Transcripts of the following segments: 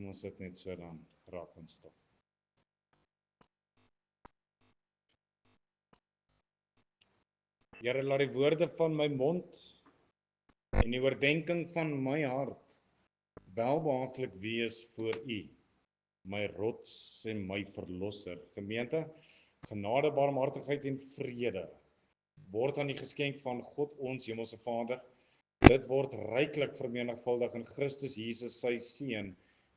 Kom ons sit net so dan raak ons stil. Here, laat die woorde van my mond en die oordeenking van my hart welbehaaglik wees voor U, my rots en my verlosser. Gemeente, genade, barmhartigheid en vrede word aan die geskenk van God ons Hemelse Vader. Dit word ryklik vermenigvuldig in Christus Jesus sy Seun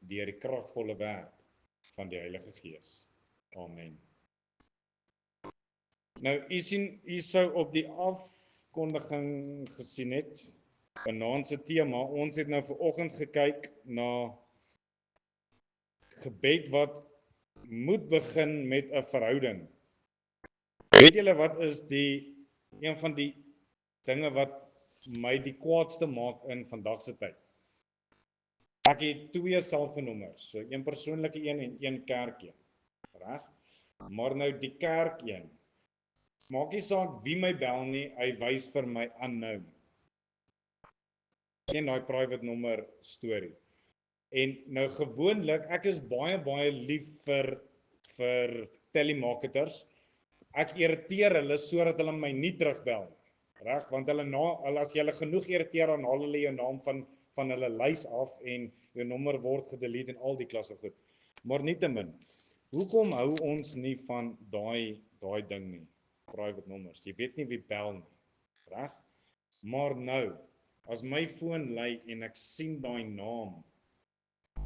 deur die kragvolle werk van die Heilige Gees. Amen. Nou, u sou op die afkondiging gesien het, vanaand se tema, ons het nou vanoggend gekyk na gebed wat moet begin met 'n verhouding. Weet julle wat is een van die dinge wat my die kwaadste maak in vandag se tyd? Ek het 2 selfoonnommers, so een persoonlike een en een kerkeen. Reg? Maar nou die kerkeen, maak nie saak wie my bel nie, hy wys vir my unknown. En daai private nommer storie. En nou gewoonlik, ek is baie lief vir telemarketers. Ek irriteer hulle sodat hulle my nie terugbel nie. Reg? Want as jy hulle genoeg irriteer, dan haal hulle jou naam van hulle lys af en jou nommer word gedelete en al die klasse goed. Maar nietemin, hoekom hou ons nie van daai ding nie? Private nommers. Jy weet nie wie bel nie. Reg? Maar nou, as my foon lui en ek sien daai naam,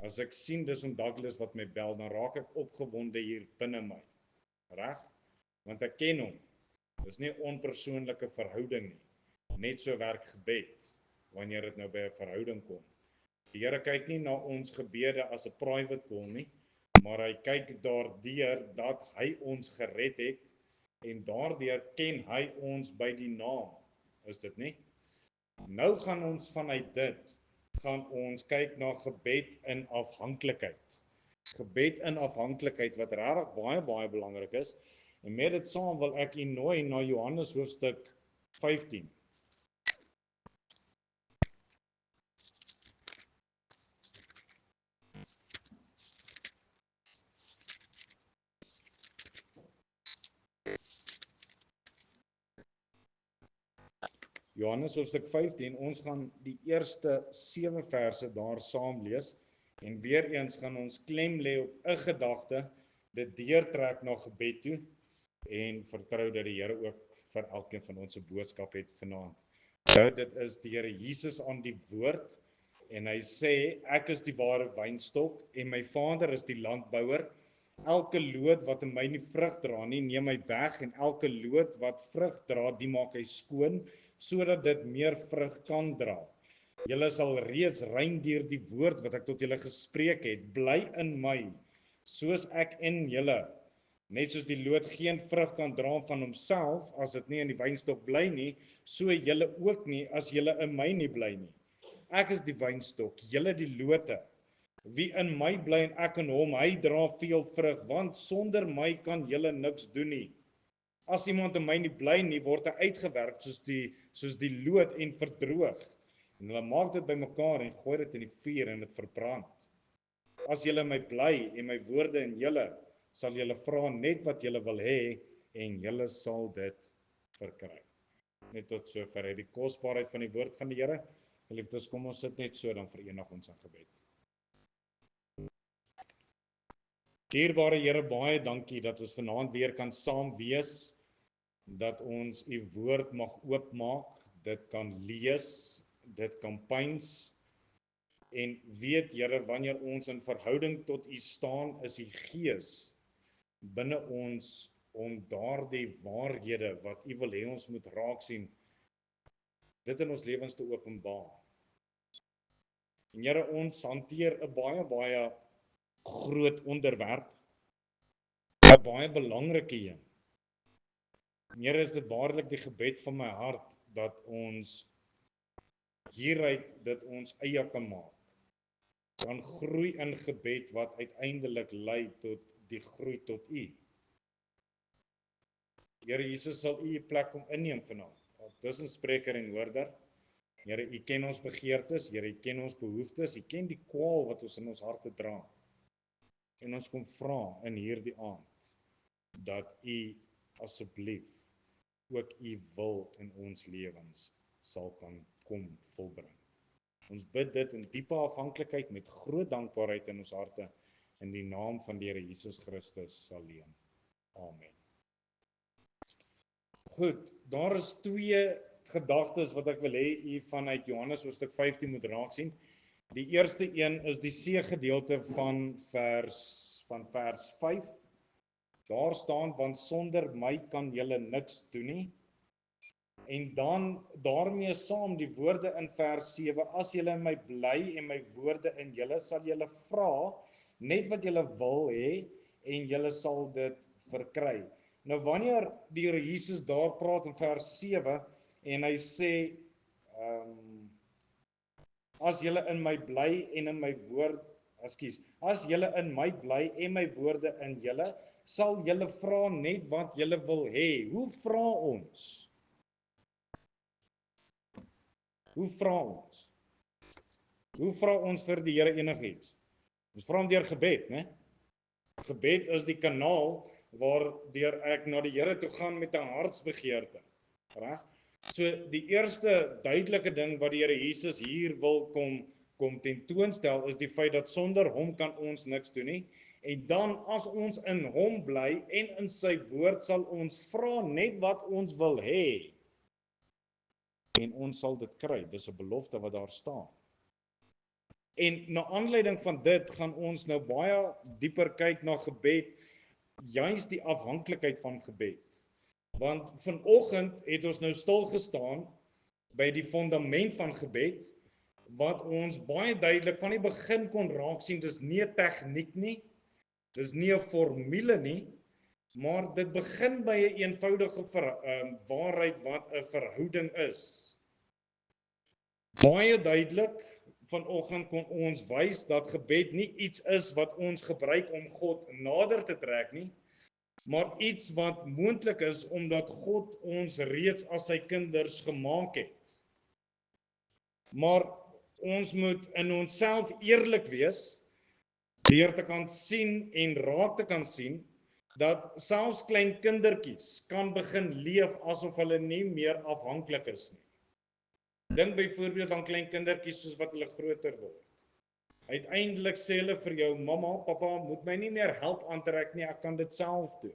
as ek sien dis Douglas wat my bel, dan raak ek opgewonde hier binne my. Reg? Want ek ken hom. Dis nie 'n onpersoonlike verhouding nie. Net so werk gebed, wanneer dit nou by 'n verhouding kom. Die Here kyk nie na ons gebede as 'n private call nie, maar hy kyk daardeur dat hy ons gered het, en daardeur ken hy ons by die naam. Is dit nie? Nou gaan ons vanuit dit, kyk na gebed in afhanklikheid. Gebed in afhanklikheid wat regtig baie belangrik is. En met dit saam wil ek u nooi na Johannes hoofstuk 15. Johannes hoofstuk 15, ons gaan die eerste 7 verse daar saam lees. En weer eens gaan ons klem lê op 'n gedagte, dit deurtrek na gebed toe, en vertrou dat die Here ook vir elkeen van ons 'n boodskap het vanaand. Dit is die Here Jesus aan die woord, en hy sê, ek is die ware wynstok, en my Vader is die landbouer. Elke loot wat in my nie vrug dra nie, neem hy weg, en elke loot wat vrug dra, die maak hy skoon, sodat dit meer vrug kan dra. Julle sal reeds rein deur die woord wat ek tot julle gespreek het. Bly in my, soos ek in julle. Net soos die loot geen vrug kan dra van homself as dit nie in die wynstok bly nie, so julle ook nie as julle in my nie bly nie. Ek is die wynstok, julle die lote. Wie in my bly en ek in hom, hy dra veel vrug, want sonder my kan julle niks doen nie. As iemand in my nie bly nie, word hy uitgewerp soos die loot en verdroog. En hulle maak dit bymekaar en gooi dit in die vuur en dit verbrand. As julle in my bly en my woorde in julle, sal julle vra net wat julle wil hê en julle sal dit verkry. Net tot sover die kosbaarheid van die woord van die Here. Geliefdes, kom ons sit net so, dan verenig ons in gebed. Dierbare Here, baie dankie dat ons vanaand weer kan saam wees, dat ons u woord mag oopmaak, dit kan lees, dit kan pyns, en weet Here, wanneer ons in verhouding tot u staan, is u Gees binne ons om daardie waarhede wat u wil hê ons moet raak sien, dit in ons lewens te openbaar. En Here, ons hanteer 'n baie groot onderwerp, 'n baie belangrike een. Here, is dit waarlik die gebed van my hart dat ons hieruit dit ons eie kan maak. Kan groei in gebed wat uiteindelik lei tot die groei tot u. Here Jesus, sal u plek kom inneem vanaand. Tussen spreker en hoorder. Here, U ken ons begeertes, Here, U ken ons behoeftes, U ken die kwaal wat ons in ons harte dra. En ons kom vra in hierdie aand dat U asseblief ook U wil in ons lewens sal kan kom volbring. Ons bid dit in diepe afhanklikheid met groot dankbaarheid in ons harte in die naam van die Here Jesus Christus alleen. Amen. Goed, daar is twee gedagtes wat ek wil hê u vanuit Johannes hoofstuk 15 moet raak sien. Die eerste een is die C-gedeelte van vers 5. Daar staan, want sonder my kan julle niks doen nie. En dan daarmee saam die woorde in vers 7, as julle in my bly en my woorde in julle, sal julle vra net wat julle wil hê en julle sal dit verkry. Nou wanneer die Here Jesus daar praat in vers 7 en hy sê as julle in my bly en in my woord, as julle in my bly en my woorde in julle, sal julle vra net wat julle wil hê. Hoe vra ons? Hoe vra ons? Hoe vra ons vir die Here enigiets? Ons vra hom deur gebed, né? Gebed is die kanaal waardeur ek na die Here toe gaan met 'n hartsbegeerte. Reg? So die eerste duidelike ding wat die Here Jesus hier wil kom tentoonstel is die feit dat sonder hom kan ons niks doen nie. En dan as ons in hom bly en in sy woord sal ons vra net wat ons wil hê. En ons sal dit kry. Dis 'n belofte wat daar staan. En na aanleiding van dit gaan ons nou baie dieper kyk na gebed, juis die afhanklikheid van gebed. Want vanoggend het ons nou stil gestaan by die fundament van gebed, wat ons baie duidelik van die begin kon raak sien, dis nie 'n tegniek nie, dis nie 'n formule nie, maar dit begin by 'n eenvoudige waarheid wat 'n verhouding is. Baie duidelik vanoggend kon ons wys dat gebed nie iets is wat ons gebruik om God nader te trek nie, maar iets wat moontlik is omdat God ons reeds as sy kinders gemaak het. Maar ons moet in onsself eerlik wees, deur te kan sien en raak te kan sien, dat selfs klein kindertjies kan begin leef asof hulle nie meer afhanklik is nie. Dink byvoorbeeld aan klein kindertjies soos wat hulle groter word. Uiteindelik sê hulle vir jou, mamma, pappa, moet my nie meer help aantrek nie, ek kan dit self doen.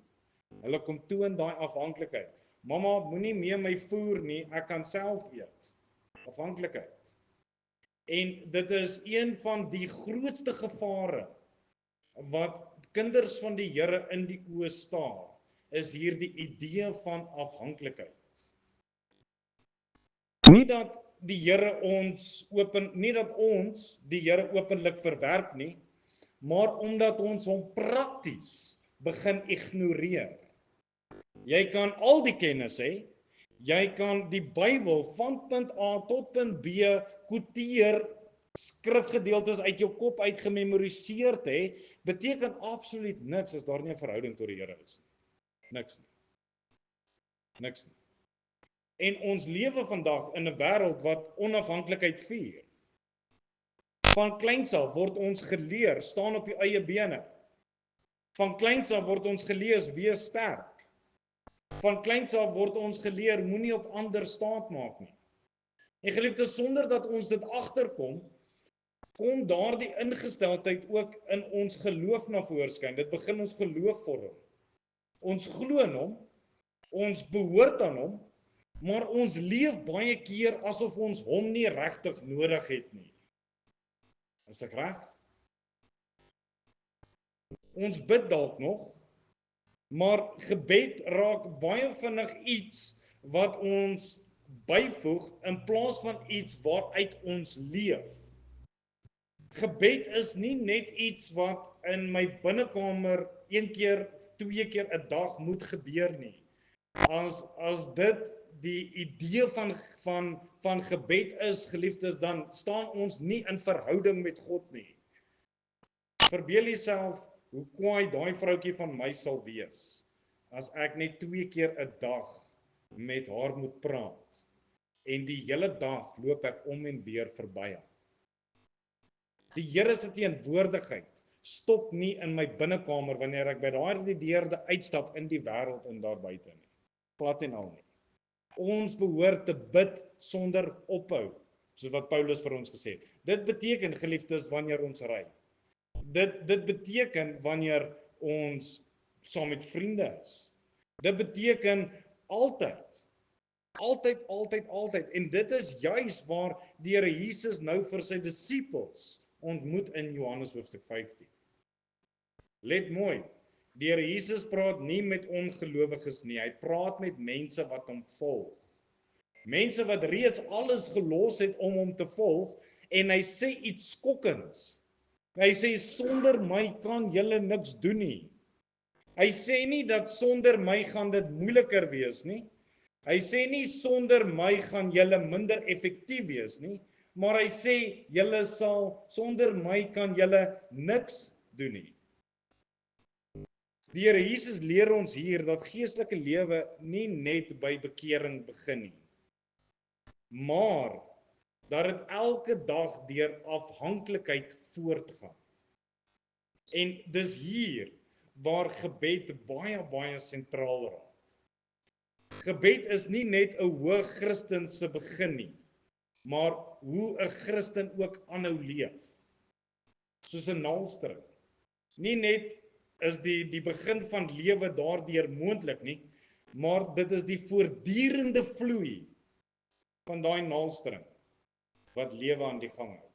Hulle kom toon daai afhanklikheid. Mamma, moenie meer my voer nie, ek kan self eet. Afhanklikheid. En dit is een van die grootste gevare wat kinders van die Here in die oë staar, is hierdie idee van afhanklikheid. Nie dat die Here nie dat ons die Here openlik verwerp nie, maar omdat ons hom prakties begin ignoreer. Jy kan al die kennis hê, jy kan die Bybel van punt A tot punt B quoteer, skrifgedeeltes uit jou kop uitgememoriseer hê, beteken absoluut niks as daar nie 'n verhouding tot die Here is nie. Niks nie. Niks nie. En ons lewe vandag in 'n wêreld wat onafhanklikheid vier. Van kleins af word ons geleer, staan op jou eie bene. Van kleins af word ons geleer, wees sterk. Van kleins af word ons geleer, moenie op ander staat maak nie. En geliefdes, sonder dat ons dit agterkom, kom daardie ingesteldheid ook in ons geloof na voorskyn. Dit begin ons geloof vorm. Ons glo in hom, ons behoort aan hom, maar ons leef baie keer asof ons hom nie regtig nodig het nie. Is ek reg? Ons bid dalk nog, maar gebed raak baie vinnig iets wat ons byvoeg in plaas van iets waaruit ons leef. Gebed is nie net iets wat in my binnekamer 1 keer, 2 keer 'n dag moet gebeur nie. As dit die idee van gebed is, geliefdes, dan staan ons nie in verhouding met God nie. Verbeel jouself hoe kwaai daai vroutjie van my sal wees as ek net 2 keer 'n dag met haar moet praat. en die hele dag loop ek om en weer verby hom. Die Here se teenwoordigheid stop nie in my binnekamer wanneer ek by daardie deurde uitstap in die wêreld en daar buite nie. Plat en al nie. Ons behoort te bid sonder ophou, soos wat Paulus vir ons gesê het. Dit beteken, geliefdes, wanneer ons ry. Dit beteken wanneer ons saam met vriende is. Dit beteken altyd. Altyd. En dit is juis waar die Here Jesus nou vir sy disippels ontmoet in Johannes hoofstuk 15. Let mooi, die Here Jesus praat nie met ongelowiges nie, hy praat met mense wat hom volg. Mense wat reeds alles gelos het om hom te volg, en hy sê iets skokkends. Hy sê, sonder my kan julle niks doen nie. Hy sê nie dat sonder my gaan dit moeiliker wees nie. Hy sê nie sonder my gaan julle minder effektief wees nie, maar hy sê julle sal sonder my kan julle niks doen nie. Die Here Jesus leer ons hier dat geestelike lewe nie net by bekering begin nie, maar dat dit elke dag deur afhanklikheid voortgaan. En dis hier waar gebed baie sentraal raak. Gebed is nie net 'n hoë Christense begin nie, maar hoe 'n Christen ook aanhou leef. Soos 'n naaldstring. Nie net is die begin van lewe daardeur moontlik nie, maar dit is die voortdurende vloei van daai naaldstring wat lewe aan die gang hou.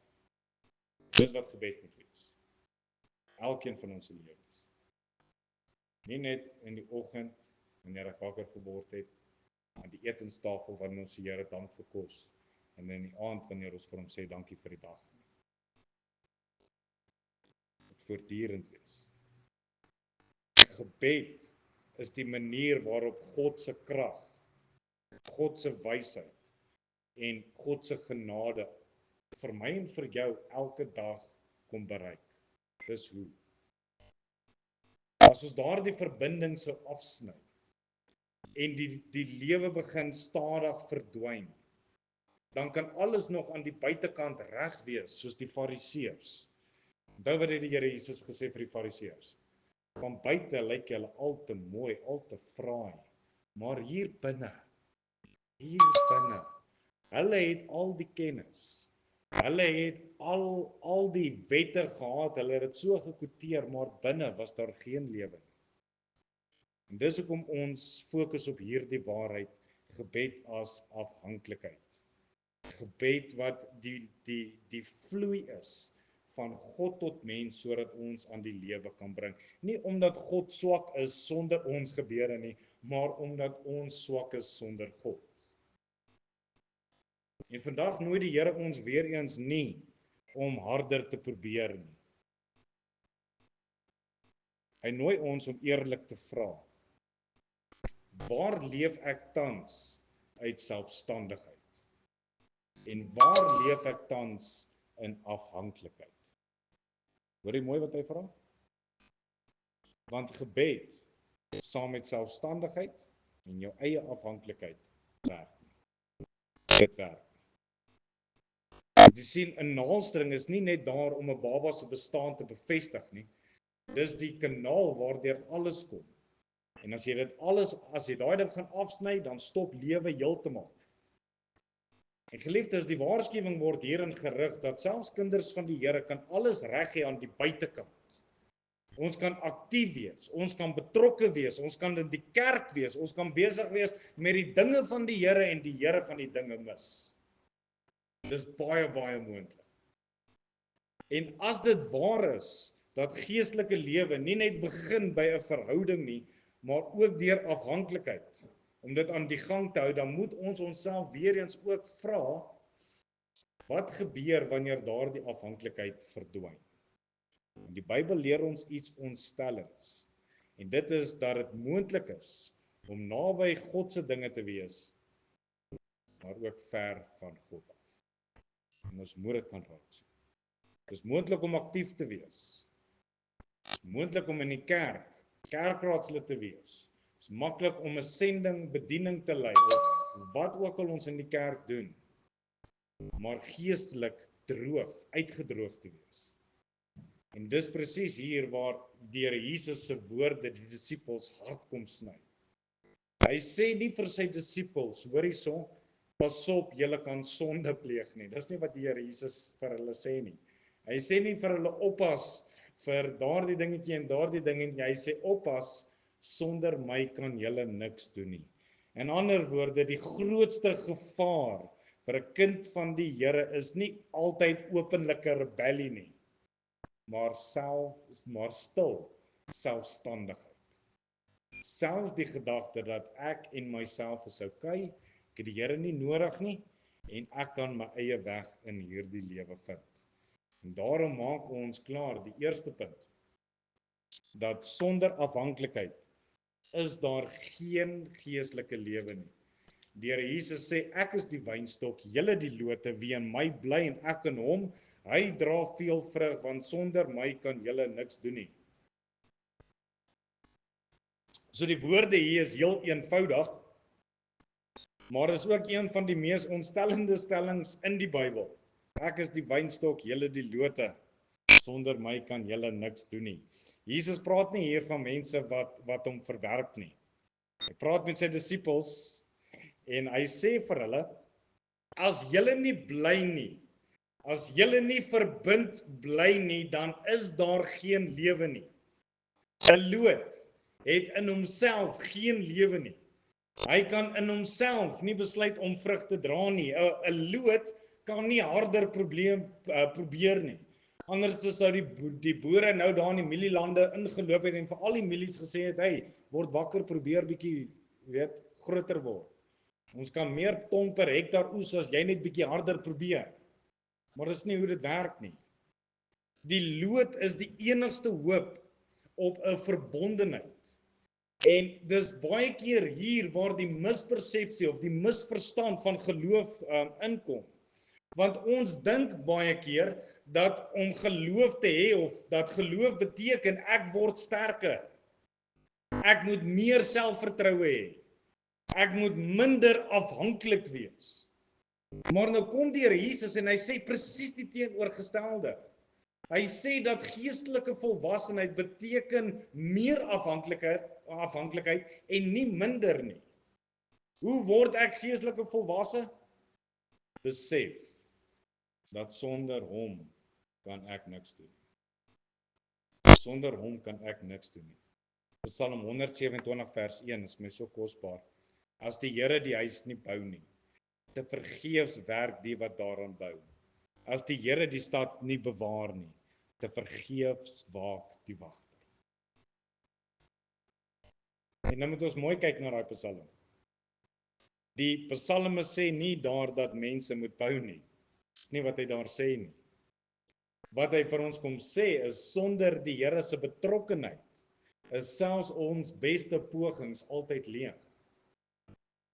Dis wat gebed moet wees. Elkeen van ons se lewens. Nie net in die oggend wanneer ek wakker geword het, aan die etenstafel wanneer ons die Here dank vir kos, en in die aand wanneer ons vir hom sê dankie vir die dag. Dit voortdurend wees. Gebed is die manier waarop God se krag, God se wysheid en God se genade vir my en vir jou elke dag kom bereik. Dis hoe. As ons daardie verbinding sou afsny en die lewe begin stadig verdwyn, dan kan alles nog aan die buitekant reg wees, soos die Fariseërs. Onthou wat het die Here Jesus gesê vir die Fariseërs? Van buite lyk hulle al te mooi, al te fraai, maar hier binne, hulle het al die kennis, hulle het al die wette gehad, hulle het dit so gekwoteer, maar binne was daar geen lewe nie. En dis hoekom ons fokus op hierdie waarheid, gebed as afhanklikheid. Gebed wat die vloei is van God tot mens, sodat ons aan die lewe kan bring. Nie omdat God swak is sonder ons gebede nie, maar omdat ons swak is sonder God. En vandag nooi die Here ons weer eens nie om harder te probeer nie. Hy nooi ons om eerlik te vra, waar leef ek tans uit selfstandigheid? En waar leef ek tans in afhanklikheid? Hoor jy mooi wat hy vra? Want gebed saam met selfstandigheid en jou eie afhanklikheid werk nie. Dit werk nie. Jy sien, 'n naaldstring is nie net daar om 'n baba se bestaan te bevestig nie. Dis die kanaal waardeur alles kom. En as jy daai ding gaan afsny, dan stop lewe heeltemal. En geliefdes, die waarskuwing word hierin gerig dat selfs kinders van die Here kan alles reg hê aan die buitekant. Ons kan aktief wees, ons kan betrokke wees, ons kan in die kerk wees, ons kan besig wees met die dinge van die Here en die Here van die dinge mis. Dis baie moontlik. En as dit waar is dat geestelike lewe nie net begin by 'n verhouding nie, maar ook deur afhanklikheid, om dit aan die gang te hou, dan moet ons onsself weer eens ook vra, wat gebeur wanneer daardie afhanklikheid verdwyn? En die Bybel leer ons iets ontstellends, en dit is dat dit moontlik is om naby God se dinge te wees, maar ook ver van God af. En ons moet dit kan raak sien. Dit is moontlik om aktief te wees. Dit is moontlik om in die kerkraadslid te wees. Dit is maklik om 'n sending, bediening te lei, of wat ook al ons in die kerk doen, maar geestelik droog, uitgedroog te wees. En dis presies hier waar deur Jesus se woorde die disippels hart kom sny. Hy sê nie vir sy disippels, hoor hierso, pas op, julle kan sonde pleeg nie. Dis nie wat die Here Jesus vir hulle sê nie. Hy sê nie vir hulle oppas vir daardie dingetjie en daardie dingetjie, hy sê oppas, sonder my kan julle niks doen nie. In ander woorde, die grootste gevaar vir 'n kind van die Here is nie altyd openlike rebellie nie, maar stil selfstandigheid. Self die gedagte dat ek en myself is okay, ek het die Here nie nodig nie en ek kan my eie weg in hierdie lewe vind. En daarom maak ons klaar die eerste punt, dat sonder afhanklikheid is daar geen geestelike lewe nie. Die Here Jesus sê, ek is die wynstok, julle die lote, wie in my bly en ek in hom, hy dra veel vrug, want sonder my kan julle niks doen nie. So die woorde hier is heel eenvoudig, maar is ook een van die mees ontstellende stellings in die Bybel. Ek is die wynstok, julle die lote. Sonder my kan julle niks doen nie. Jesus praat nie hier van mense wat hom verwerp nie. Hy praat met sy disippels en hy sê vir hulle, as julle nie bly nie, as julle nie verbind bly nie, dan is daar geen lewe nie. 'n loot het in homself geen lewe nie. Hy kan in homself nie besluit om vrug te dra nie. 'n loot kan nie harder probeer nie. Anders sou die boere nou daar in die mielielande ingeloop het en vir al die mielies gesê het, hey, word wakker, probeer bietjie, groter word. Ons kan meer ton per hektaar oes as jy net bietjie harder probeer. Maar dis nie hoe dit werk nie. Die loot is die enigste hoop op 'n verbondenheid. En dis baie keer hier waar die mispersepsie of die misverstand van geloof inkom. Want ons dink baie keer dat om geloof te hê of dat geloof beteken ek word sterker. Ek moet meer selfvertroue hê. Ek moet minder afhanklik wees. Maar nou kom die Here Jesus en hy sê presies die teenoorgestelde. Hy sê dat geestelike volwassenheid beteken meer afhanklikheid en nie minder nie. Hoe word ek geestelike volwasse? Besef dat sonder hom kan ek niks doen. Sonder hom kan ek niks doen nie. Psalm 127 vers 1 is my so kosbaar. As die Here die huis nie bou nie, te vergeefs werk die wat daaraan bou. As die Here die stad nie bewaar nie, te vergeefs waak die wagter. En nou moet ons mooi kyk na daai psalm. Die psalme sê nie daar dat mense moet bou nie. Dis nie wat hy daar sê nie. Wat hy vir ons kom sê is, sonder die Here se betrokkenheid is selfs ons beste pogings altyd leeg.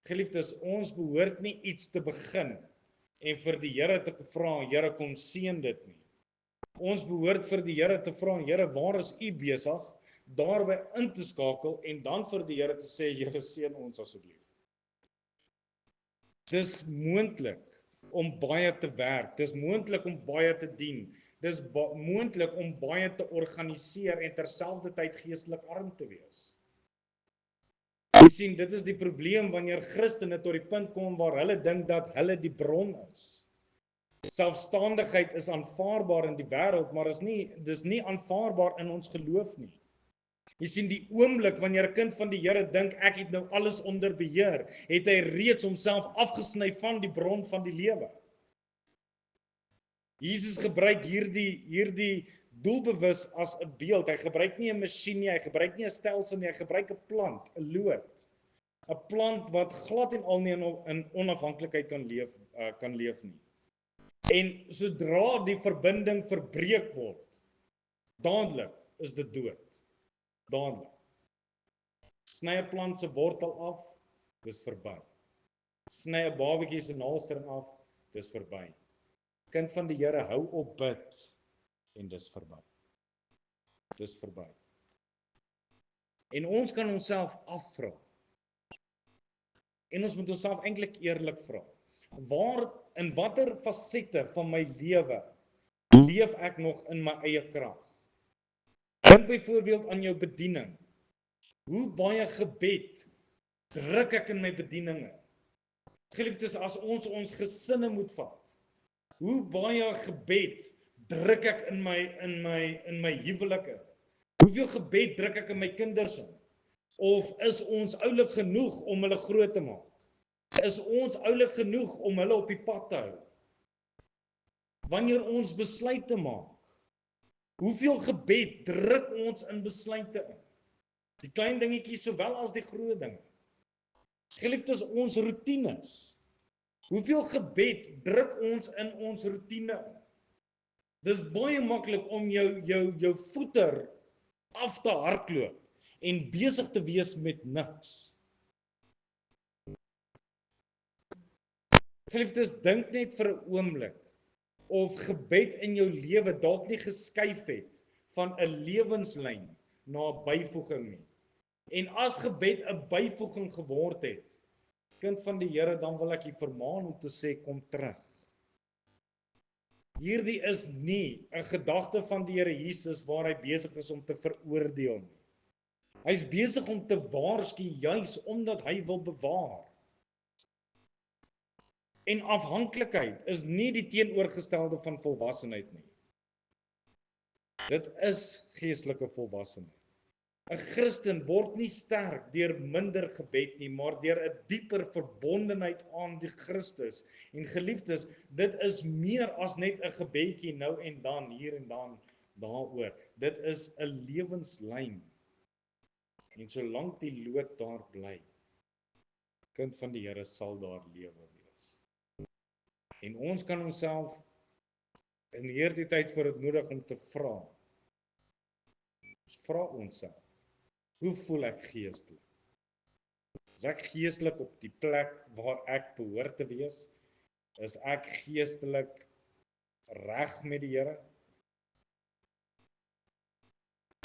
Geliefdes, ons behoort nie iets te begin en vir die Here te vra, Here kom seën dit nie. Ons behoort vir die Here te vra, Here, waar is U besig? Daarby in te skakel en dan vir die Here te sê, Here seën ons asseblief. Dis moontlik om baie te werk, dis moontlik om baie te dien, dis moontlik om baie te organiseer en terselfdertyd geestelik arm te wees. Jy sien, dit is die probleem wanneer Christene tot die punt kom waar hulle dink dat hulle die bron is. Selfstandigheid is aanvaarbaar in die wêreld, maar dis nie aanvaarbaar in ons geloof nie. Jy sien, die oomblik wanneer 'n kind van die Here dink ek het nou alles onder beheer, het hy reeds homself afgesny van die bron van die lewe. Jesus gebruik hierdie doelbewus as 'n beeld. Hy gebruik nie 'n masjien nie, hy gebruik nie 'n stelsel nie, hy gebruik 'n plant, 'n loot. 'n Plant wat glad en al nie in onafhanklikheid kan leef nie. En sodra die verbinding verbreek word, dadelik is dit dood. Dadelik. Sny 'n plant se wortel af, dis verby. Sny 'n babatjie se naelstring af, dis verby. Kind van die Here hou op bid en dis verby. Dis verby. En ons kan onsself afvra. En ons moet onsself eintlik eerlik vra. In watter fasette van my lewe leef ek nog in my eie krag? Dink byvoorbeeld aan jou bediening. Hoe baie gebed druk ek in my bedieninge? Geliefdes, as ons gesinne moet vat. Hoe baie gebed druk ek in my huwelike? Hoeveel gebed druk ek in my kinders in? Of is ons oulik genoeg om hulle groot te maak? Is ons oulik genoeg om hulle op die pad te hou? Wanneer ons besluite maak, hoeveel gebed druk ons in besluite in? Die klein dingetjies sowel as die groot dinge. Geliefdes, ons roetines. Hoeveel gebed druk ons in ons roetine in? Dis baie maklik om jou voeter af te hardloop en besig te wees met niks. Geliefdes, dink net vir 'n oomblik of gebed in jou lewe dalk nie geskuif het van 'n lewenslyn na 'n byvoeging nie. En as gebed 'n byvoeging geword het, kind van die Here, dan wil ek u vermaan om te sê kom terug. Hierdie is nie 'n gedagte van die Here Jesus waar hy besig is om te veroordeel nie. Hy's besig om te waarsku juis omdat hy wil bewaar. En afhanklikheid is nie die teenoorgestelde van volwassenheid nie. Dit is geestelike volwassenheid. 'n Christen word nie sterk deur minder gebed nie, maar deur 'n dieper verbondenheid aan die Christus. En geliefdes, dit is meer as net 'n gebedjie nou en dan, hier en dan, daaroor. Dit is 'n lewenslyn. En solank die lood daar bly, kind van die Here, sal daar lewe wees. En ons kan onsself in hierdie tyd verootmoedig om te vra. Ons vra onsself, hoe voel ek geestelik? Is ek geestelik op die plek waar ek behoort te wees? Is ek geestelik reg met die Here?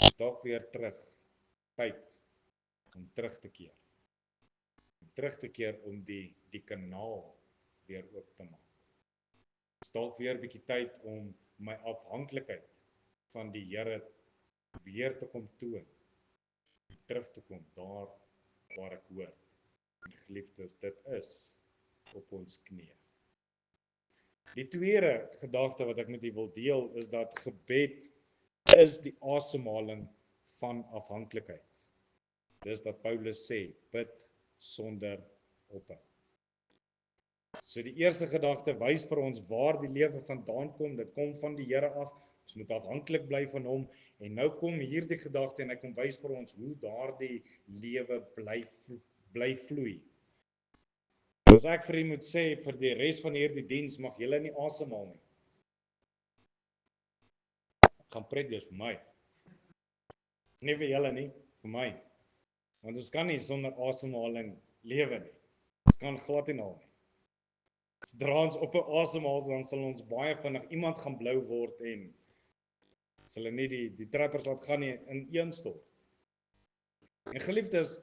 Is dalk weer terug, tyd om terug te keer. Om terug te keer om die kanaal weer oop te maak. Is dalk weer 'n bietjie tyd om my afhanklikheid van die Here weer te kom toon. Terug te kom daar waar ek hoort. En geliefdes, dit is op ons knieë. Die tweede gedagte wat ek met u wil deel is dat gebed is die asemhaling van afhanklikheid. Dis wat Paulus sê, bid sonder ophou. So die eerste gedagte wys vir ons waar die lewe vandaan kom. Dit kom van die Here af. Ons moet afhanklik bly van hom. En nou kom hierdie gedagte en hy kom wys vir ons hoe daardie lewe bly vloei. As ek vir u moet sê vir die res van hierdie diens mag julle nie asemhaal nie. Ek gaan pret eers vir my. Nie vir julle nie, vir my. Want ons kan nie sonder asemhaling lewe nie. Ons kan glad nie nou nie. Sodra ons op 'n asemhaal, dan sal ons baie vinnig iemand gaan blou word en hulle nie die trappers laat gaan nie in een stort. En geliefdes,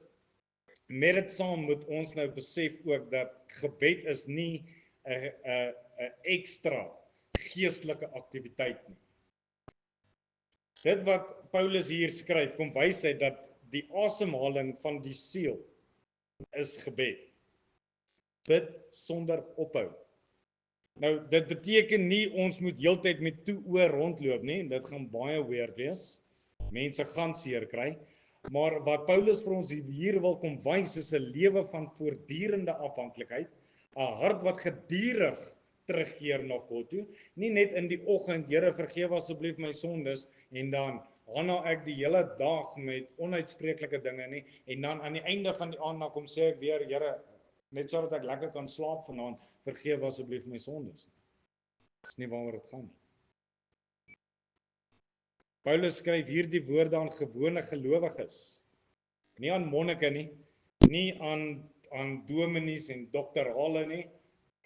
met dit saam moet ons nou besef ook dat gebed is nie 'n ekstra geestelike aktiwiteit nie. Dit wat Paulus hier skryf, kom wys hy dat die asemhaling van die siel is gebed. Bid sonder ophou. Nou, dit beteken nie ons moet heeltyd met toe oor rondloop nie, dit gaan baie weird wees. Mense gaan seer kry. Maar wat Paulus vir ons hier wil kom wys is 'n lewe van voortdurende afhanklikheid, 'n hart wat gedurig terugkeer na God toe, nie net in die oggend, Here vergewe asseblief my sondes, en dan hanna ek die hele dag met onuitspreeklike dinge nie, en dan aan die einde van die aand dan kom sê ek weer, Here, net sodat ek lekker kan slaap vanaand, vergewe asseblief my sondes. Dis nie waaroor dit gaan nie. Paulus skryf hierdie woorde aan gewone gelowiges, nie aan monnike nie, nie aan dominees en dokterale nie.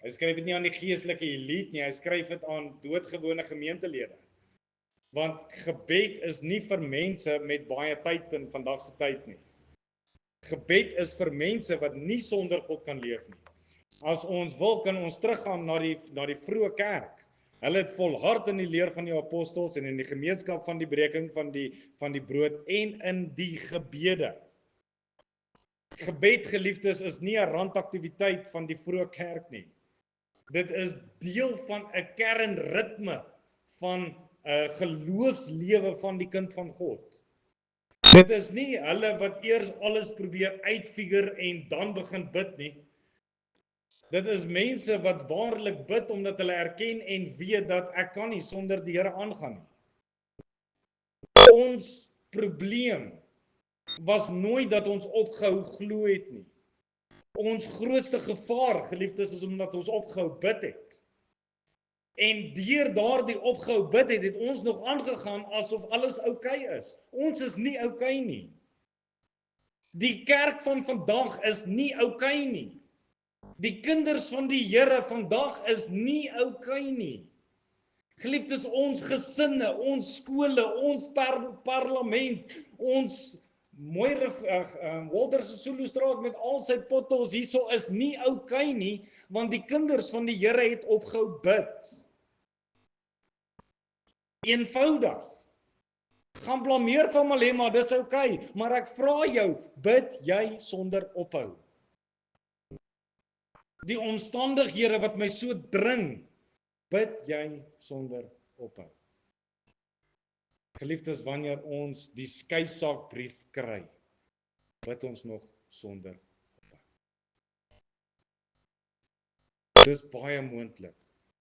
Hy skryf dit nie aan die geestelike elite nie, hy skryf dit aan doodgewone gemeentelede. Want gebed is nie vir mense met baie tyd in vandag se tyd nie. Gebed is vir mense wat nie sonder God kan leef nie. As ons wil, kan ons teruggaan na die vroeë kerk. Hulle het volhard in die leer van die apostels en in die gemeenskap van die breking van die brood en in die gebede. Gebed, geliefdes, is nie 'n randaktiwiteit van die vroeë kerk nie. Dit is deel van 'n kernritme van 'n geloofslewe van die kind van God. Dit is nie hulle wat eers alles probeer uitfigure en dan begin bid nie. Dit is mense wat waarlik bid omdat hulle erken en weet dat ek kan nie sonder die Here aangaan nie. Ons probleem was nooit dat ons opgehou glo het nie. Ons grootste gevaar, geliefdes, is omdat ons opgehou bid het. En deur daardie opgehou bid het ons nog aangegaan asof alles oukei is. Ons is nie oukei nie. Die kerk van vandag is nie oukei nie. Die kinders van die Here vandag is nie oukei nie. Geliefdes, ons gesinne, ons skole, ons parlement, ons Walter Sisulustraat met al sy potholes hierso is nie oukei nie, want die kinders van die Here het opgehou bid. Eenvoudig. Gaan blameer van Malema, dis oukei, maar ek vra jou, bid jy sonder ophou? Die omstandighede wat my so dring, bid jy sonder ophou? Geliefdes, wanneer ons die skeisaakbrief kry, bid ons nog sonder ophou. Dis baie moontlik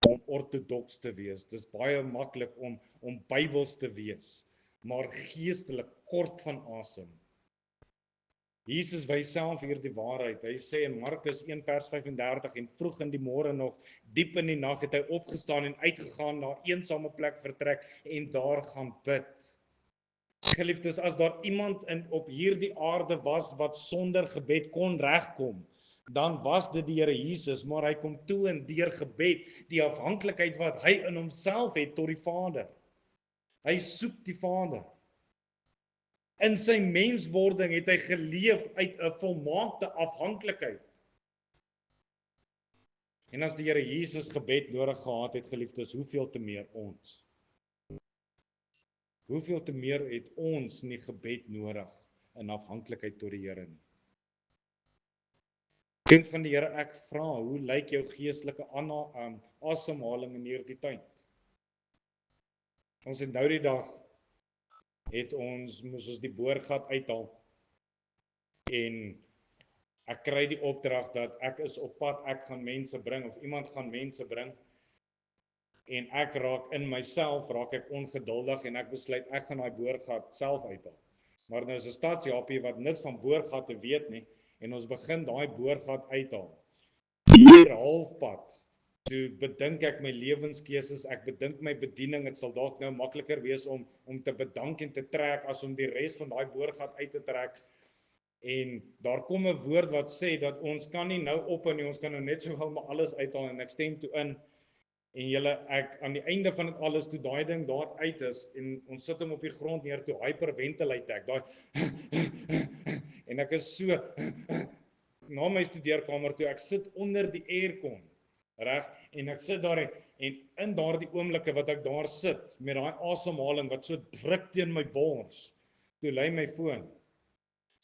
om ortodoks te wees. Dis baie maklik om Bybels te wees, maar geestelik kort van asem. Jesus wys self hier die waarheid. Hy sê in Markus 1 vers 35 en vroeg in die môre nog, diep in die nag het hy opgestaan en uitgegaan na 'n eensame plek vertrek en daar gaan bid. Geliefdes, as daar iemand op hierdie aarde was wat sonder gebed kon regkom, dan was dit die Here Jesus, maar hy kom toon deur gebed die afhanklikheid wat hy in homself het tot die Vader. Hy soek die Vader. In sy menswording het hy geleef uit 'n volmaakte afhanklikheid. En as die Here Jesus gebed nodig gehad het, geliefdes, hoeveel te meer ons? Hoeveel te meer het ons nie gebed nodig in afhanklikheid tot die Here nie? Kind van die Here, ek vra, hoe lyk jou geestelike asemhaling in hierdie tyd? Ons het nou die dag moes ons die boorgat uithaal en ek kry die opdrag dat ek is op pad, ek gaan mense bring of iemand gaan mense bring en ek raak in myself, raak ek ongeduldig en ek besluit ek gaan daai boorgat self uithaal. Maar nou is 'n stadsjapie wat niks van boorgatte weet nie en ons begin daai boorgat uithaal. Hier halfpad toe bedink ek my lewenskeuses, ek bedink my bediening, dit sal dalk nou makliker wees om te bedank en te trek as om die res van daai boorgat uit te trek. En daar kom 'n woord wat sê dat ons kan nie nou ophou nie, ons kan nou net sowel maar alles uithaal en ek stem toe in. En ek aan die einde van dit alles toe daai ding daar uit is en ons sit hom op die grond neer toe hyperventilate ek daai en ek is so na my studeerkamer toe, ek sit onder die aircon, reg, en ek sit daar en in daardie oomblikke wat ek daar sit met daai asemhaling wat so druk teen my bors, toe lui my foon.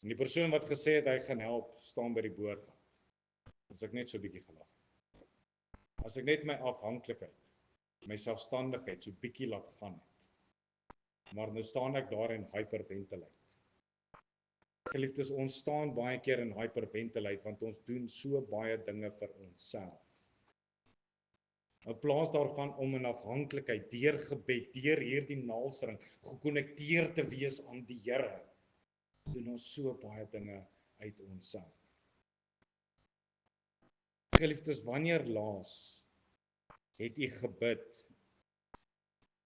En die persoon wat gesê het hy gaan help, staan by die boorgat. As ek net so 'n bietjie gelag. As ek net my afhanklikheid, my selfstandigheid so bietjie laat gaan het. Maar nou staan ek daar en hyperventilate. Geliefdes, ons staan baie keer in hyperventilate want ons doen so baie dinge vir onsself. In plaas daarvan om in afhanklikheid, deur gebed, deur hierdie naaldstring gekonnekteer te wees aan die Here, doen ons so baie dinge uit onsself. Geliefdes, wanneer laas het u gebid,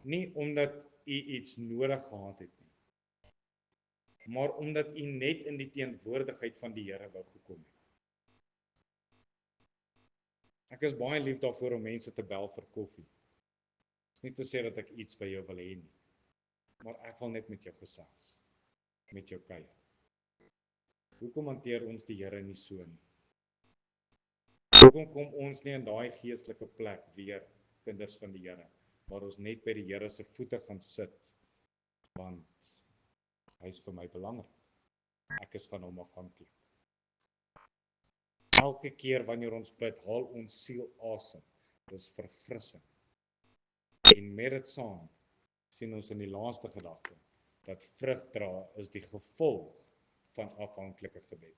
nie omdat u iets nodig gehad het nie, maar omdat u net in die teenwoordigheid van die Here wou gekom het. Ek is baie lief daarvoor om mense te bel vir koffie. Dit is nie te sê dat ek iets by jou wil hê nie, maar ek wil net met jou gesels, met jou kuier. Hoekom hanteer ons die Here nie so nie? Hoekom kom ons nie in daai geestelike plek weer, kinders van die Here, waar ons net by die Here se voete gaan sit, want hy is vir my belangrik. Ek is van hom afhanklik. Elke keer wanneer ons bid, haal ons siel asem. Dis verfrissing. En met dit saam sien ons in die laaste gedagte dat vrug dra is die gevolg van afhanklike gebed.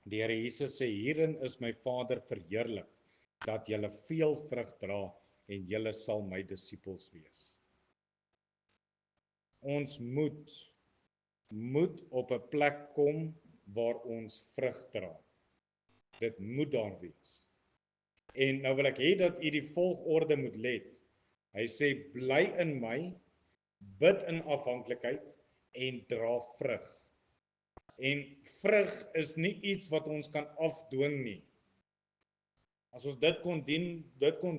Die Here Jesus sê, hierin is my Vader verheerlik, dat julle veel vrug dra en julle sal my disippels wees. Ons moet op 'n plek kom waar ons vrug dra. Dit moet daar wees. En nou wil ek hê dat u die volgorde moet let. Hy sê, bly in my, bid in afhanklikheid en dra vrug. En vrug is nie iets wat ons kan afdwing nie. As ons dit kon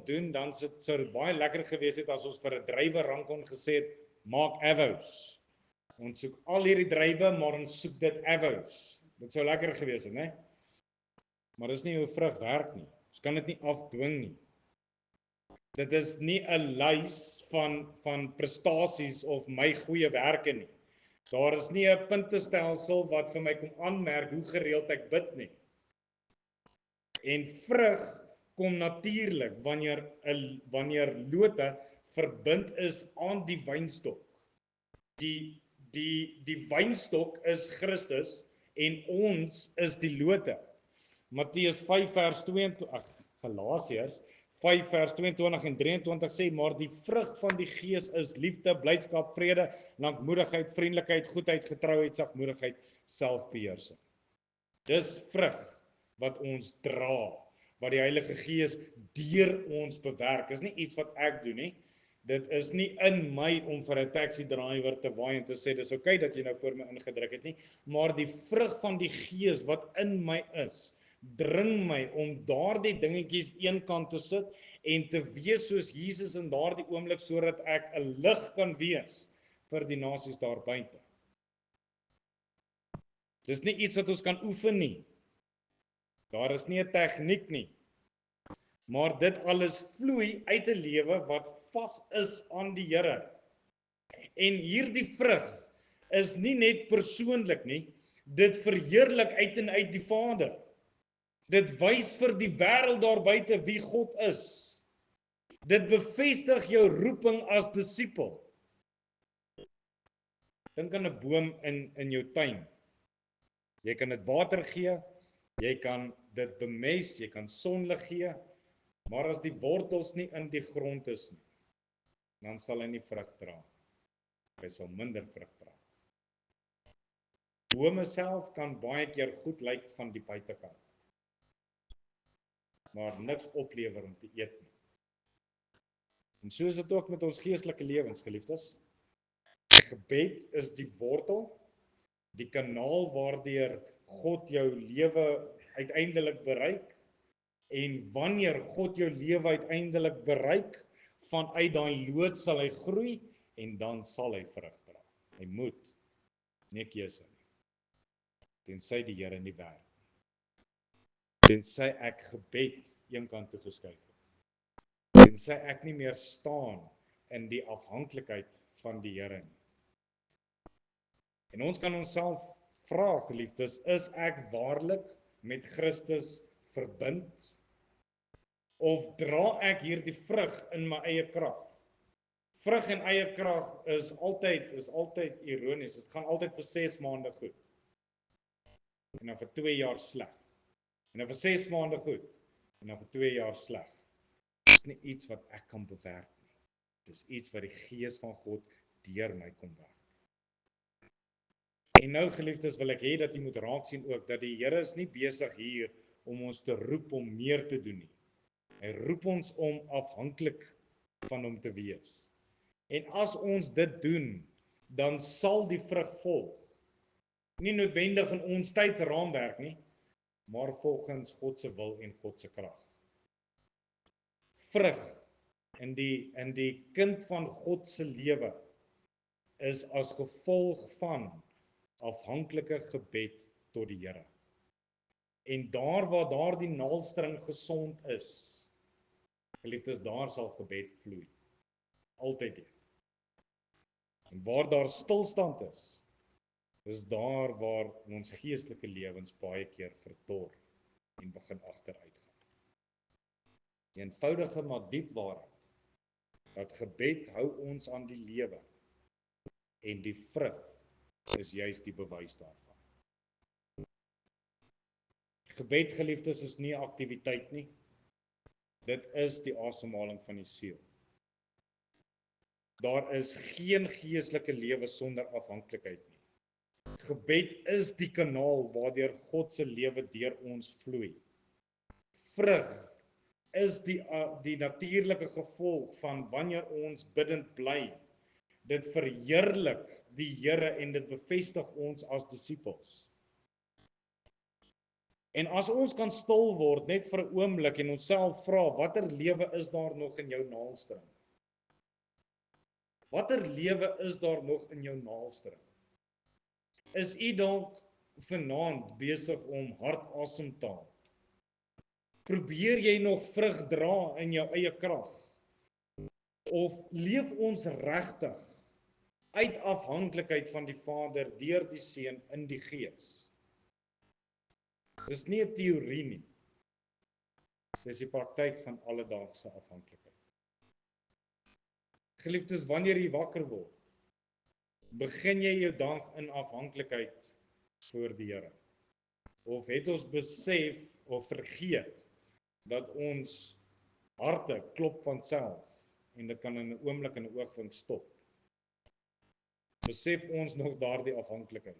doen, dan sou dit baie lekker gewees het as ons vir 'n drywerrang kon gesê het, maak avos. Ons soek al hierdie drywe, maar ons soek dit avos. Dit sou lekker gewees het, né? Maar dis nie hoe vrug werk nie. Ons kan dit nie afdwing nie. Dit is nie 'n lys van prestasies of my goeie werke nie. Daar is nie 'n puntestelsel wat vir my kom aanmerk hoe gereeld ek bid nie. En vrug kom natuurlik wanneer lote verbind is aan die wynstok. Die wynstok is Christus en ons is die lote. Matteus 5 vers 22, Galasiërs 5 vers 22 en 23 sê, maar die vrug van die Gees is liefde, blydskap, vrede, lankmoedigheid, vriendelikheid, goedheid, getrouheid, sagmoedigheid, selfbeheersing. Dis vrug wat ons dra, wat die Heilige Gees deur ons bewerk. Dis nie iets wat ek doen nie. Dit is nie in my om vir 'n taxi driver te waai en te sê, dis okay dat jy nou voor my ingedruk het nie, maar die vrug van die Gees wat in my is, dring my om daardie dingetjies eenkant te sit en te wees soos Jesus in daardie oomblik, sodat ek 'n lig kan wees vir die nasies daar buite. Dis nie iets wat ons kan oefen nie. Daar is nie 'n tegniek nie. Maar dit alles vloei uit 'n lewe wat vas is aan die Here. En hierdie vrug is nie net persoonlik nie, dit verheerlik uit en uit die Vader. Dit wys vir die wêreld daar buite wie God is. Dit bevestig jou roeping as disipel. Dink aan 'n boom in jou tuin. Jy kan dit water gee, jy kan dit bemest, jy kan sonlig gee, maar as die wortels nie in die grond is nie, dan sal hy nie vrug dra. Hy sal minder vrug dra. Bome self kan baie keer goed lyk van die buitekant, maar niks oplewer om te eet nie. En so is dit ook met ons geestelike lewens, geliefdes. Gebed is die wortel, die kanaal waardeur God jou lewe uiteindelik bereik. En wanneer God jou lewe uiteindelik bereik, vanuit daai lood sal hy groei en dan sal hy vrug dra. Hy moet, nie keuse nie. Tensy die Here nie werk. Tensy ek gebed eenkant toe geskuif het. Tensy ek nie meer staan in die afhanklikheid van die Here nie. En ons kan onsself vra, geliefdes, is ek waarlik met Christus verbind? Of dra ek hierdie vrug in my eie krag? Vrug en eie krag is altyd ironies. Dit gaan altyd vir 6 maande goed. En dan vir 2 jaar sleg. En dan vir 6 maande goed. En dan vir 2 jaar sleg. Dit is nie iets wat ek kan bewerk nie. Dit is iets wat die Gees van God deur my kom werk. En nou, geliefdes, wil ek hê dat jy moet raak sien ook dat die Here is nie besig hier om ons te roep om meer te doen nie. Hy roep ons om afhanklik van hom te wees. En as ons dit doen, dan sal die vrug volg. Nie noodwendig in ons tydsraamwerk nie, maar volgens God se wil en God se krag. Vrug in die kind van God se lewe is as gevolg van afhanklike gebed tot die Here. En daar waar daardie naaldstring gesond is, geliefdes, daar sal gebed vloei. Altyd weer. En waar daar stilstand is daar waar ons geestelike lewens baie keer verdor en begin agteruit gaan. Die eenvoudige maar diep waarheid, dat gebed hou ons aan die lewe, en die vrug is juis die bewys daarvan. Gebed, geliefdes, is nie 'n aktiwiteit nie. Dit is die asemhaling van die siel. Daar is geen geestelike lewe sonder afhanklikheid nie. Gebed is die kanaal waardeur God se lewe deur ons vloei. Vrug is die natuurlike gevolg van wanneer ons bidtend bly. Dit verheerlik die Here en dit bevestig ons as disippels. En as ons kan stil word net vir 'n oomblik en onsself vra, watter lewe is daar nog in jou naaldstring? Watter lewe is daar nog in jou naaldstring? Is u dalk vanaand besig om hardasem te haal? Probeer jy nog vrug dra in jou eie krag? Of leef ons regtig uit afhanklikheid van die Vader deur die Seun in die Gees? Dis nie 'n teorie nie. Dis die praktyk van alledaagse afhanklikheid. Geliefdes, wanneer jy wakker word, begin jy jou dag in afhanklikheid voor die Here? Of het ons besef of vergeet dat ons harte klop van self en dit kan in 'n oomblik en 'n oogwink stop? Besef ons nog daardie afhanklikheid?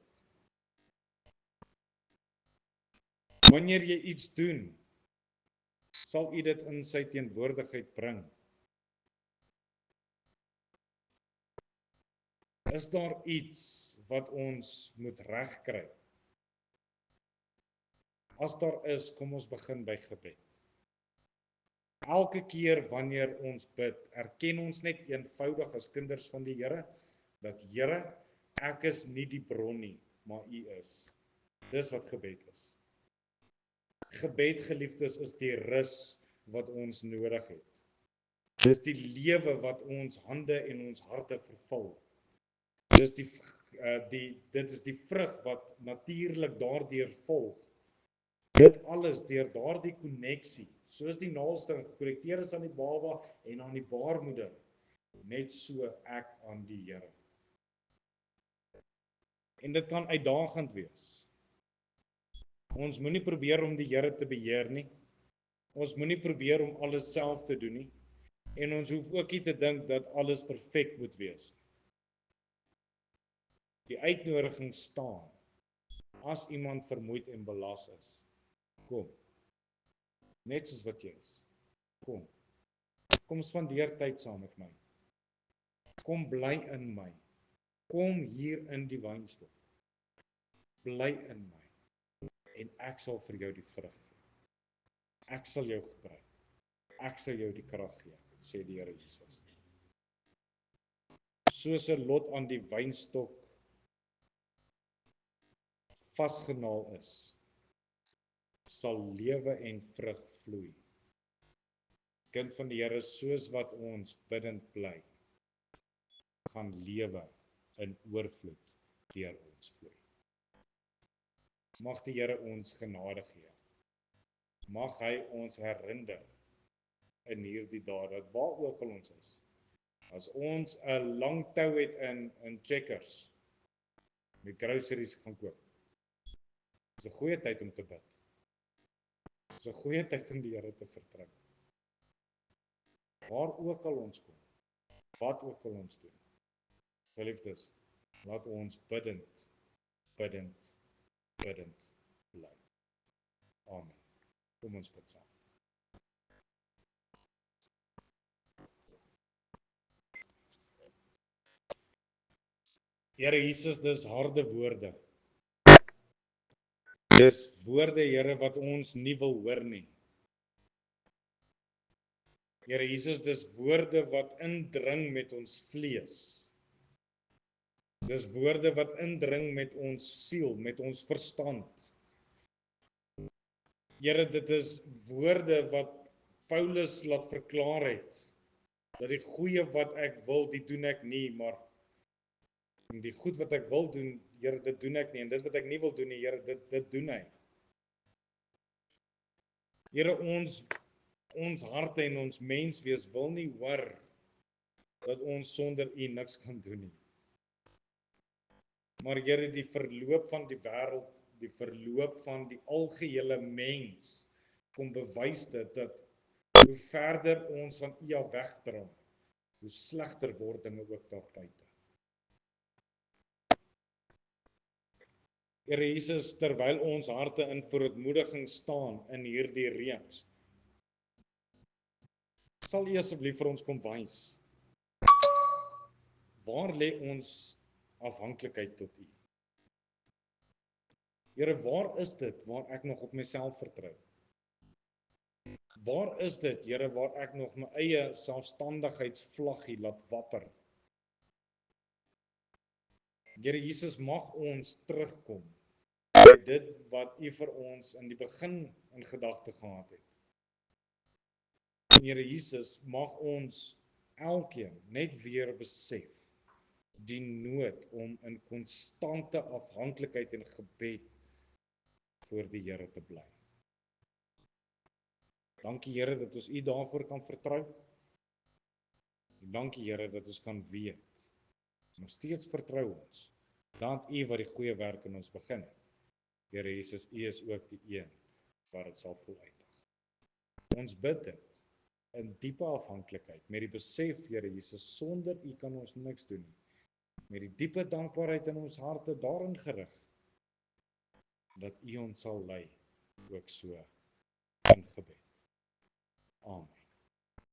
Wanneer jy iets doen, sal u dit in sy teenwoordigheid bring? Is daar iets wat ons moet regkry? As daar is, kom ons begin by gebed. Elke keer wanneer ons bid, erken ons net eenvoudig as kinders van die Here, dat Here, ek is nie die bron nie, maar u is. Dis wat gebed is. Gebed, geliefdes, is die rus wat ons nodig het. Dis die lewe wat ons hande en ons harte vervul. Dit is die vrug wat natuurlik daardeur volg. Dit alles deur daardie koneksie, soos die naaldstring gekonnekteer is aan die baba en aan die baarmoeder, net so ek aan die Here. En dit kan uitdagend wees. Ons moenie probeer om die Here te beheer nie. Ons moenie probeer om alles self te doen nie. En ons hoef ook nie te dink dat alles perfek moet wees. Die uitnodiging staan. As iemand vermoeid en belas is, kom. Net soos wat jy is. Kom. Kom spandeer tyd saam met my. Kom bly in my. Kom hier in die wynstok. Bly in my. En ek sal vir jou die vrug gee. Ek sal jou gebruik. Ek sal jou die krag gee, sê die Here Jesus. Soos 'n lot aan die wynstok vasgenaal is, sal lewe en vrug vloei. Kind van die Here, soos wat ons bidtend bly, gaan lewe in oorvloed deur ons vloei. Mag die Here ons genade gee. Mag hy ons herinner in hierdie dae dat waar ook al ons is, as ons 'n lang tou het in Checkers, met groceries gaan koop, is 'n goeie tyd om te bid. Is 'n goeie tyd om die Here te vertrou. Waar ook al ons kom, wat ook al ons doen, geliefdes, laat ons bidtend bly. Amen. Kom ons bid saam. Here Jesus, dis harde woorde. Dis woorde, Here, wat ons nie wil hoor nie. Here Jesus, dis woorde wat indring met ons vlees. Dis woorde wat indring met ons siel, met ons verstand. Here, dit is woorde wat Paulus laat verklaar het, dat die goeie wat ek wil, die doen ek nie, maar die goed wat ek wil doen, Here, dit doen ek nie, en dit wat ek nie wil doen nie, Here, dit doen hy. Here, ons harte en ons menswees wil nie hoor dat ons sonder U niks kan doen nie. Maar Here, die verloop van die wêreld, die verloop van die algehele mens, kom bewys dit dat hoe verder ons van U af wegdraai, hoe slegter word dinge ook daar buite. Here Jesus, terwyl ons harte in verootmoediging staan in hierdie reeks, sal U asseblief vir ons kom wys, waar lê ons afhanklikheid tot U? Here, waar is dit waar ek nog op myself vertrou? Waar is dit, Here, waar ek nog my eie selfstandigheidsvlaggie laat wapper? Here Jesus, mag ons terugkom by dit wat U vir ons in die begin in gedagte gehad het. Here Jesus, mag ons elkeen net weer besef die nood om in konstante afhanklikheid en gebed voor die Here te bly. Dankie Here dat ons U daarvoor kan vertrou. En dankie Here dat ons kan weet, nog steeds vertrou ons, dat U wat die goeie werk in ons begin het. Here Jesus, U is ook die een wat dit sal volëindig. Ons bid dit in diepe afhanklikheid, met die besef, Here Jesus, sonder U kan ons niks doen nie. Met die diepe dankbaarheid in ons harte daarin gerig, dat U ons sal lei, ook so in gebed. Amen.